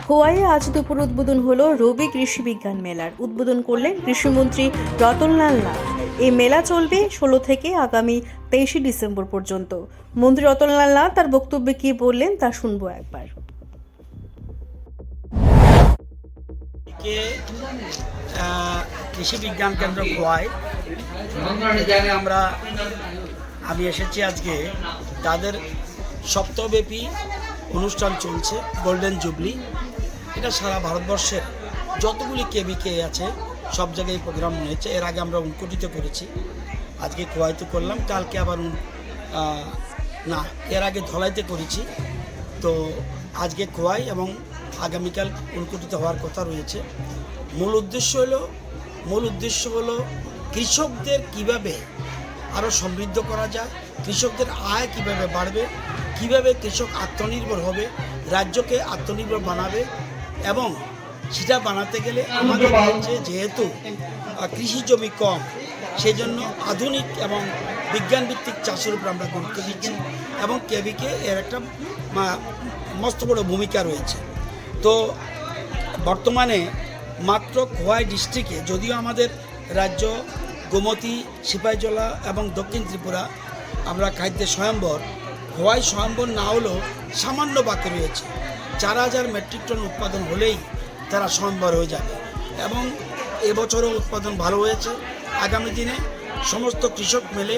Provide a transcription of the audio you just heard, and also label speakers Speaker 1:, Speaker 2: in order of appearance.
Speaker 1: খোয়াইয়ে আজ দুপুর উদ্বোধন হলো রবি কৃষি বিজ্ঞান মেলার। উদ্বোধন করলেন কৃষিমন্ত্রী রতনলাল নাথ। এই মেলা চলবে 16 থেকে আগামী 23 ডিসেম্বর পর্যন্ত। মন্ত্রী রতনলাল নাথ তার বক্তব্যে কি বললেন তা শুনবো একবার।
Speaker 2: কৃষি বিজ্ঞান কেন্দ্র খোয়াই আমি এসেছি আজকে। তাদের সপ্তাহব্যাপী অনুষ্ঠান চলছে গোল্ডেন জুবলি। এটা সারা ভারতবর্ষের যতগুলি কেবিকে আছে সব জায়গায় প্রোগ্রাম হয়েছে। এর আগে আমরা উনকোটিতে করেছি, আজকে খোয়াইতে করলাম, কালকে আবার এর আগে ধলাইতে করেছি। তো আজকে খোয়াই এবং আগামীকাল উনকোটিতে হওয়ার কথা রয়েছে। মূল উদ্দেশ্য হলো কৃষকদের কিভাবে আরও সমৃদ্ধ করা যায়, কৃষকদের আয় কিভাবে বাড়বে, কিভাবে কৃষক আত্মনির্ভর হবে, রাজ্যকে আত্মনির্ভর বানাবে। এবং সেটা বানাতে গেলে আমাদের রাজ্যে যেহেতু কৃষি জমি কম, সেই জন্য আধুনিক এবং বিজ্ঞানভিত্তিক চাষের উপর আমরা গুরুত্ব দিচ্ছি এবং কেবিকে এর একটা মস্ত বড় ভূমিকা রয়েছে। তো বর্তমানে মাত্র খোয়াই ডিস্ট্রিক্টে, যদিও আমাদের রাজ্য গোমতী, সিপাহীজলা এবং দক্ষিণ ত্রিপুরা আমরা খাদ্যে স্বয়ম্বর, খোয়াই স্বয়ম্বর না হলেও সামান্য বাকি রয়েছে। 4000 মেট্রিক টন উৎপাদন হলেই তারা স্বয়ম্বর হয়ে যাবে এবং এবছরও উৎপাদন ভালো হয়েছে। আগামী দিনে সমস্ত কৃষক মিলে